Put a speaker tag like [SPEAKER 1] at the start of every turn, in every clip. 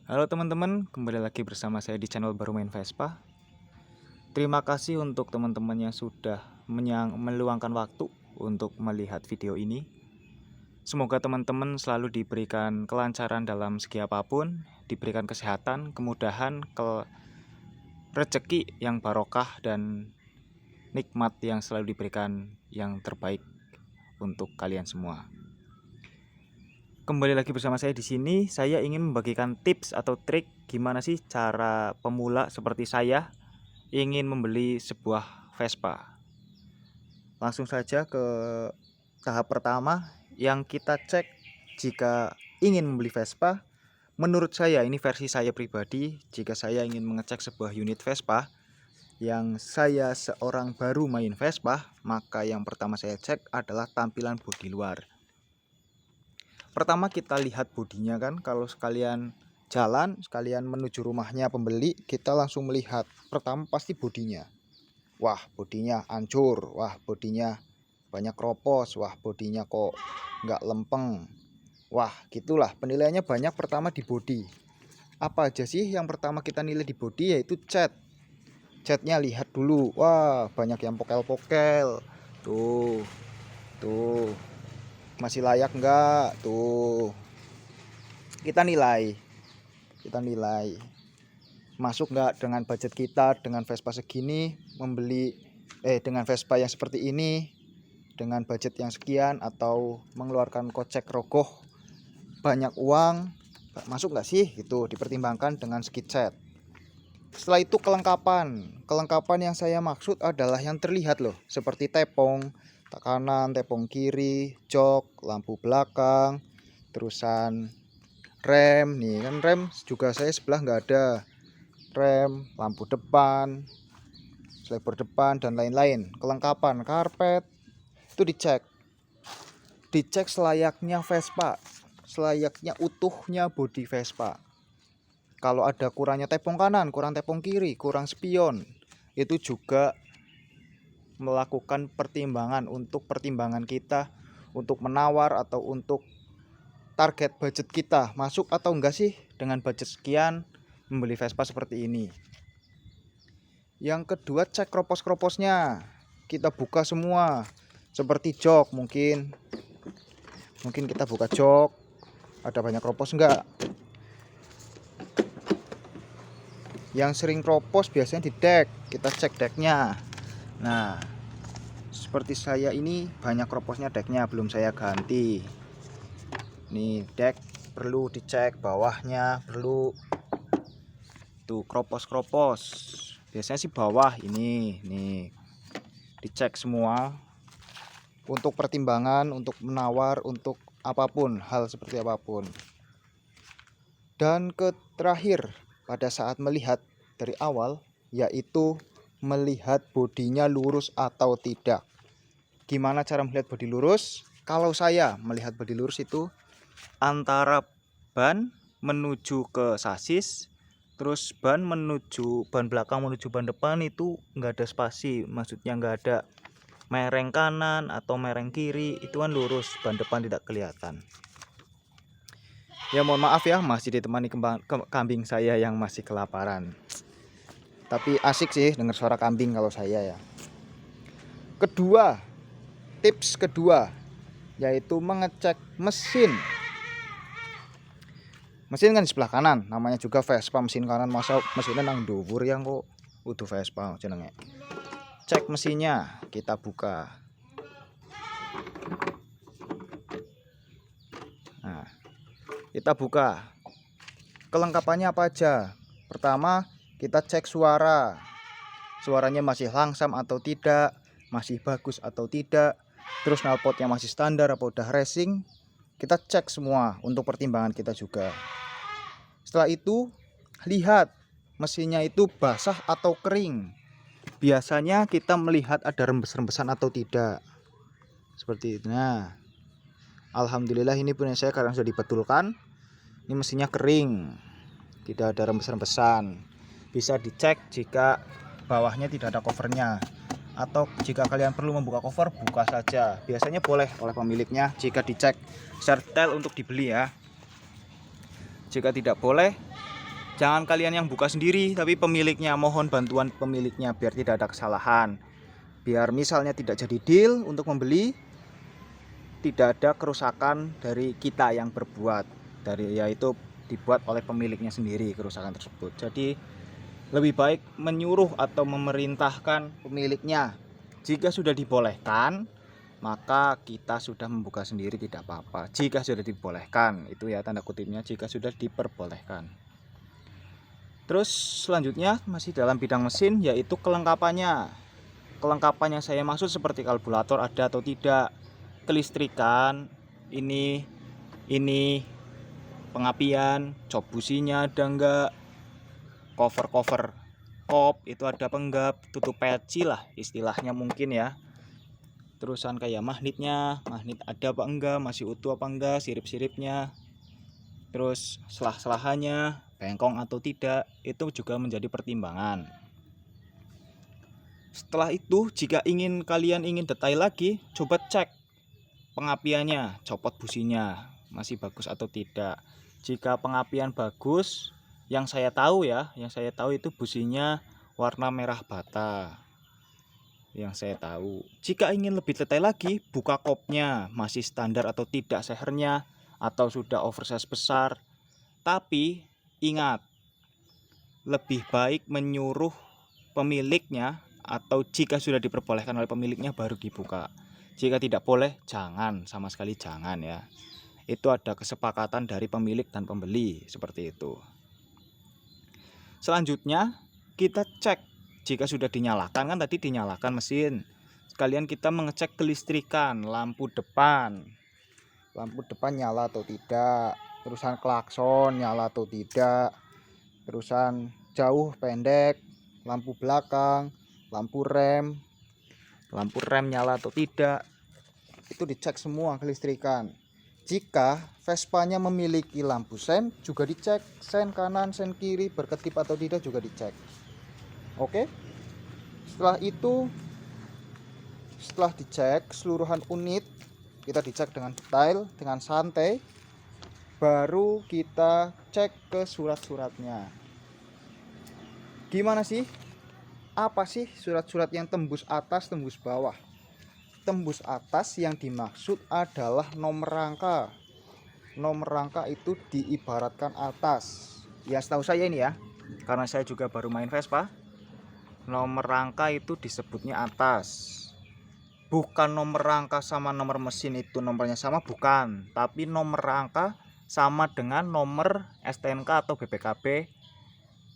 [SPEAKER 1] Halo teman-teman, kembali lagi bersama saya di channel Baru Main Vespa. Terima kasih untuk teman-teman yang sudah meluangkan waktu untuk melihat video ini. Semoga teman-teman selalu diberikan kelancaran dalam segi apapun, diberikan kesehatan, kemudahan, rezeki yang barokah, dan nikmat yang selalu diberikan yang terbaik untuk kalian semua. Kembali lagi bersama saya di sini. Saya ingin membagikan tips atau trik gimana sih cara pemula seperti saya ingin membeli sebuah Vespa. Langsung saja ke tahap pertama yang kita cek jika ingin membeli Vespa. Menurut saya, ini versi saya pribadi, jika saya ingin mengecek sebuah unit Vespa yang saya seorang baru main Vespa, maka yang pertama saya cek adalah tampilan bodi luar. Pertama kita lihat bodinya kan, kalau sekalian jalan, sekalian menuju rumahnya pembeli, kita langsung melihat. Pertama pasti bodinya. Wah, bodinya hancur. Wah, bodinya banyak kropos. Wah, bodinya kok nggak lempeng. Wah, gitulah. Penilaiannya banyak pertama di bodi. Apa aja sih yang pertama kita nilai di bodi? Yaitu cat. Catnya lihat dulu. Wah, banyak yang pokel-pokel. Tuh. Masih layak enggak? Tuh. Kita nilai masuk nggak dengan budget kita, dengan Vespa segini, membeli dengan Vespa yang seperti ini dengan budget yang sekian, atau mengeluarkan kocek rogoh banyak uang, masuk nggak sih? Itu dipertimbangkan dengan segi cat. Setelah itu kelengkapan yang saya maksud adalah yang terlihat loh, seperti tepung kanan, tepung kiri, jok, lampu belakang, terusan rem. Nih kan rem juga saya sebelah nggak ada. Rem, lampu depan, slider depan, dan lain-lain. Kelengkapan karpet itu dicek selayaknya Vespa, selayaknya utuhnya bodi Vespa. Kalau ada kurangnya tepung kanan, kurang tepung kiri, kurang spion, itu juga melakukan pertimbangan kita untuk menawar atau untuk target budget kita, masuk atau enggak sih dengan budget sekian membeli Vespa seperti ini. Yang kedua, cek kropos-kroposnya. Kita buka semua, seperti jok, mungkin kita buka jok, ada banyak kropos enggak. Yang sering kropos biasanya di dek, kita cek deknya. Nah, seperti saya ini banyak kroposnya deknya, belum saya ganti. Nih dek perlu dicek, bawahnya perlu. Tuh kropos biasanya sih bawah ini nih dicek semua untuk pertimbangan, untuk menawar, untuk apapun, hal seperti apapun. Dan terakhir pada saat melihat dari awal, yaitu melihat bodinya lurus atau tidak. Gimana cara melihat bodi lurus? Kalau saya melihat bodi lurus itu antara ban menuju ke sasis, terus ban belakang menuju ban depan itu nggak ada spasi, maksudnya nggak ada mereng kanan atau mereng kiri, itu kan lurus, ban depan tidak kelihatan. Ya mohon maaf ya, masih ditemani kambing saya yang masih kelaparan. Tapi asik sih dengar suara kambing kalau saya ya. Tips kedua yaitu mengecek mesin. Mesin kan di sebelah kanan, namanya juga Vespa, mesin kanan, masa mesinnya nang dhuwur yang kok udah Vespa jenenge. Cek mesinnya, kita buka. Nah, kita buka. Kelengkapannya apa aja? Pertama, kita cek suara. Suaranya masih langsam atau tidak, masih bagus atau tidak. Terus knalpotnya masih standar apa udah racing. Kita cek semua untuk pertimbangan kita juga. Setelah itu, lihat mesinnya itu basah atau kering. Biasanya kita melihat ada rembes-rembesan atau tidak. Seperti itu. Nah, alhamdulillah ini punya saya karena sudah dibetulkan. Ini mesinnya kering, tidak ada rembes-rembesan. Bisa dicek jika bawahnya tidak ada covernya, atau jika kalian perlu membuka cover, buka saja. Biasanya boleh oleh pemiliknya jika dicek secara detail untuk dibeli ya. Jika tidak boleh, Jangan kalian yang buka sendiri, tapi pemiliknya. Mohon bantuan pemiliknya biar tidak ada kesalahan. Biar misalnya tidak jadi deal untuk membeli, tidak ada kerusakan dari kita yang berbuat, yaitu dibuat oleh pemiliknya sendiri kerusakan tersebut. Jadi lebih baik menyuruh atau memerintahkan pemiliknya. Jika sudah dibolehkan, maka kita sudah membuka sendiri, tidak apa-apa. Jika sudah dibolehkan, itu ya tanda kutipnya, jika sudah diperbolehkan. Terus selanjutnya masih dalam bidang mesin, yaitu kelengkapannya. Kelengkapannya saya maksud seperti karburator ada atau tidak, kelistrikan, ini pengapian, cop businya ada enggak, cover kop itu ada apa enggak, tutup peci lah istilahnya mungkin ya. Terusan kayak magnet ada apa enggak, masih utuh apa enggak, sirip-siripnya. Terus selah-selahannya bengkong atau tidak, itu juga menjadi pertimbangan. Setelah itu, jika kalian ingin detail lagi, coba cek pengapiannya, copot businya masih bagus atau tidak. Jika pengapian bagus, yang saya tahu itu businya warna merah bata. Yang saya tahu. Jika ingin lebih detail lagi, buka kopnya, masih standar atau tidak sehernya, atau sudah oversize besar. Tapi ingat, lebih baik menyuruh pemiliknya, atau jika sudah diperbolehkan oleh pemiliknya baru dibuka. Jika tidak boleh, jangan, sama sekali jangan ya. Itu ada kesepakatan dari pemilik dan pembeli, seperti itu. Selanjutnya kita cek, jika sudah dinyalakan, kan tadi dinyalakan mesin, sekalian kita mengecek kelistrikan, lampu depan nyala atau tidak, terusan klakson nyala atau tidak, terusan jauh pendek, lampu belakang, lampu rem nyala atau tidak, itu dicek semua kelistrikan. Jika Vespanya memiliki lampu sen, juga dicek, sen kanan, sen kiri berkedip atau tidak juga dicek. Oke. Setelah itu, setelah dicek keseluruhan unit, kita dicek dengan detail, dengan santai, baru kita cek ke surat-suratnya. Gimana sih? Apa sih surat-surat yang tembus atas, tembus bawah? Tembus atas yang dimaksud adalah nomor rangka. Nomor rangka itu diibaratkan atas. Ya setahu saya ini ya, karena saya juga baru main Vespa. Nomor rangka itu disebutnya atas. Bukan nomor rangka sama nomor mesin itu nomornya sama, bukan. Tapi nomor rangka sama dengan nomor STNK atau BPKB,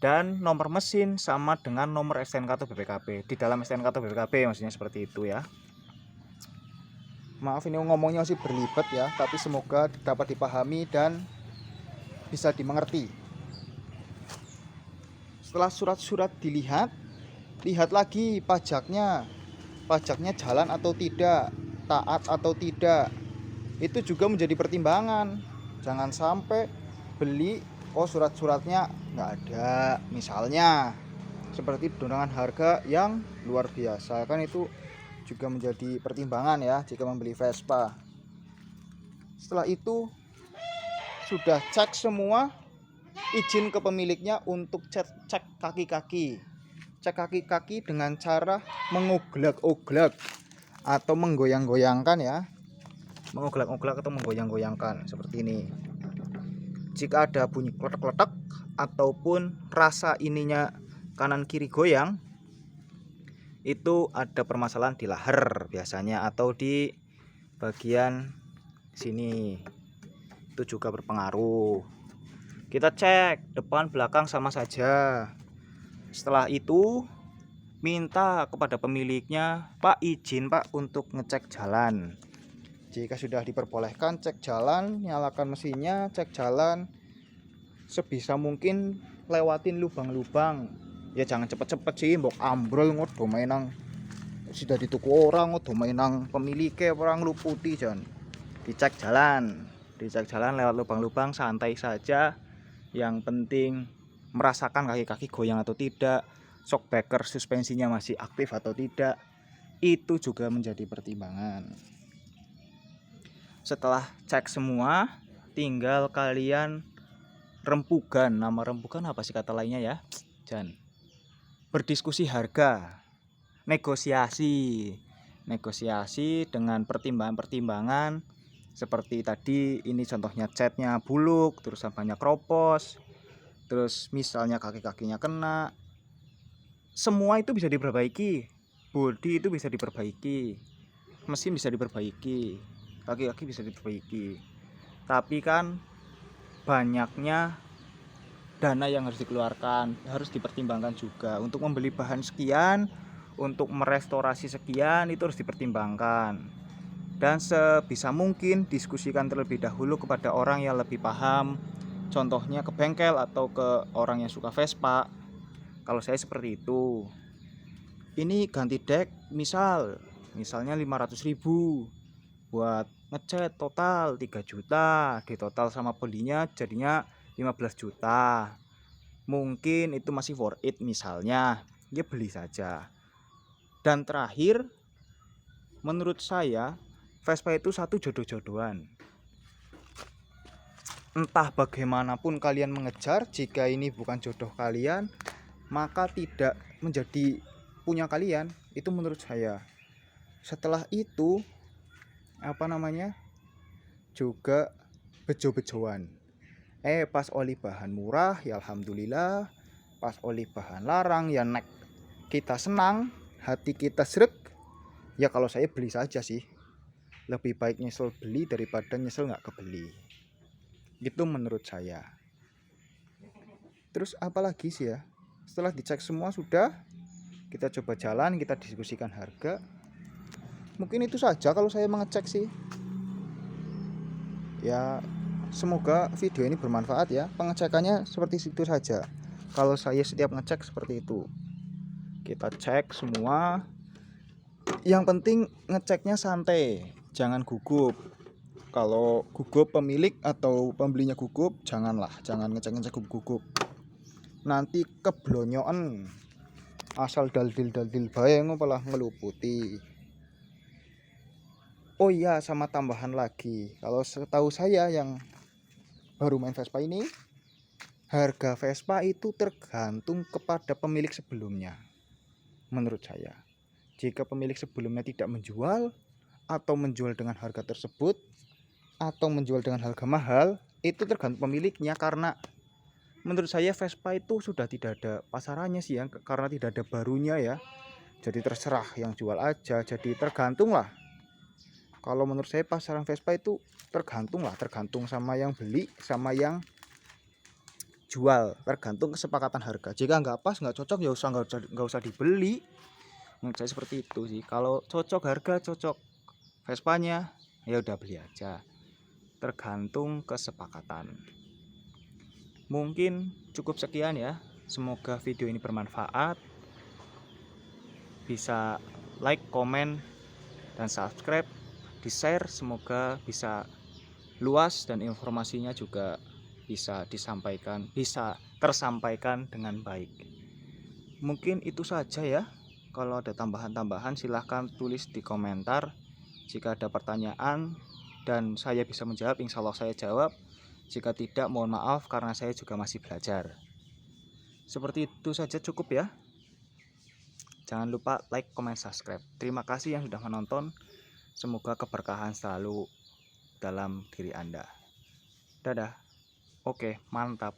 [SPEAKER 1] dan nomor mesin sama dengan nomor STNK atau BPKB. Di dalam STNK atau BPKB maksudnya seperti itu ya. Maaf ini ngomongnya masih berlibat ya, tapi semoga dapat dipahami dan bisa dimengerti. Setelah surat-surat dilihat, lihat lagi pajaknya jalan atau tidak, taat atau tidak. Itu juga menjadi pertimbangan. Jangan sampai beli surat-suratnya nggak ada, misalnya seperti dorongan harga yang luar biasa, kan itu juga menjadi pertimbangan ya jika membeli Vespa. Setelah itu sudah cek semua, izin ke pemiliknya untuk cek kaki-kaki. Cek kaki-kaki dengan cara mengoglak-oglak atau menggoyang-goyangkan ya. Mengoglak-oglak atau menggoyang-goyangkan seperti ini. Jika ada bunyi kletek-kletek ataupun rasa ininya kanan kiri goyang, itu ada permasalahan di lahar biasanya, atau di bagian sini. Itu juga berpengaruh. Kita cek depan belakang sama saja. Setelah itu minta kepada pemiliknya, Pak izin Pak untuk ngecek jalan. Jika sudah diperbolehkan cek jalan, nyalakan mesinnya, cek jalan, sebisa mungkin lewatin lubang-lubang. Ya jangan cepet-cepet sih, mbok ambrol ngodo mainang sudah dituku orang, ngodo mainang pemiliknya orang luputi. Jangan dicek jalan lewat lubang-lubang, santai saja. Yang penting merasakan kaki-kaki goyang atau tidak, shockbreaker suspensinya masih aktif atau tidak, itu juga menjadi pertimbangan. Setelah cek semua, tinggal kalian rempugan. Nama rempugan apa sih kata lainnya ya? Jan. Berdiskusi harga, negosiasi dengan pertimbangan-pertimbangan seperti tadi ini contohnya catnya buluk, terus banyak kropos, terus misalnya kaki-kakinya kena. Semua itu bisa diperbaiki. Bodi itu bisa diperbaiki, mesin bisa diperbaiki, kaki-kaki bisa diperbaiki. Tapi kan banyaknya dana yang harus dikeluarkan, harus dipertimbangkan juga. Untuk membeli bahan sekian, untuk merestorasi sekian, itu harus dipertimbangkan. Dan sebisa mungkin diskusikan terlebih dahulu kepada orang yang lebih paham. Contohnya ke bengkel atau ke orang yang suka Vespa. Kalau saya seperti itu. Ini ganti dek misalnya 500.000, buat ngecat total 3 juta, di total sama belinya jadinya 15 juta. Mungkin itu masih worth it, misalnya ya beli saja. Dan terakhir, menurut saya Vespa itu satu jodoh-jodohan. Entah bagaimanapun kalian mengejar, jika ini bukan jodoh kalian, maka tidak menjadi punya kalian. Itu menurut saya. Setelah itu juga bejo-bejoan. Pas oli bahan murah ya alhamdulillah, pas oli bahan larang ya nek kita senang, hati kita srek, ya kalau saya beli saja sih. Lebih baik nyesel beli daripada nyesel nggak kebeli. Gitu menurut saya. Terus apalagi sih ya, setelah dicek semua sudah, kita coba jalan, kita diskusikan harga. Mungkin itu saja kalau saya mengecek sih. Ya semoga video ini bermanfaat ya. Pengecekannya seperti itu saja. Kalau saya setiap ngecek seperti itu, kita cek semua. Yang penting ngeceknya santai, jangan gugup. Kalau gugup pemilik atau pembelinya gugup, jangan ngecek gugup. Nanti keblonyoan, asal daldil bae malah ngeluputi. Oh iya, sama tambahan lagi, kalau setahu saya yang baru main Vespa ini, harga Vespa itu tergantung kepada pemilik sebelumnya. Menurut saya, jika pemilik sebelumnya tidak menjual, atau menjual dengan harga tersebut, atau menjual dengan harga mahal, itu tergantung pemiliknya. Karena menurut saya Vespa itu sudah tidak ada pasarannya sih ya, karena tidak ada barunya ya. Jadi terserah yang jual aja, jadi tergantung lah. Kalau menurut saya pasaran Vespa itu tergantung sama yang beli, sama yang jual, tergantung kesepakatan harga. Jika nggak pas, nggak cocok, ya nggak usah dibeli. Menurut saya seperti itu sih. Kalau cocok harga, cocok Vespanya, ya udah beli aja. Tergantung kesepakatan. Mungkin cukup sekian ya. Semoga video ini bermanfaat. Bisa like, komen, dan subscribe, di-share, semoga bisa luas dan informasinya juga bisa tersampaikan dengan baik. Mungkin itu saja ya. Kalau ada tambahan-tambahan silahkan tulis di komentar. Jika ada pertanyaan dan saya bisa menjawab, insya Allah saya jawab. Jika tidak, mohon maaf karena saya juga masih belajar. Seperti itu saja cukup ya. Jangan lupa like, comment, subscribe. Terima kasih yang sudah menonton. Semoga keberkahan selalu dalam diri Anda. Dadah. Oke, mantap.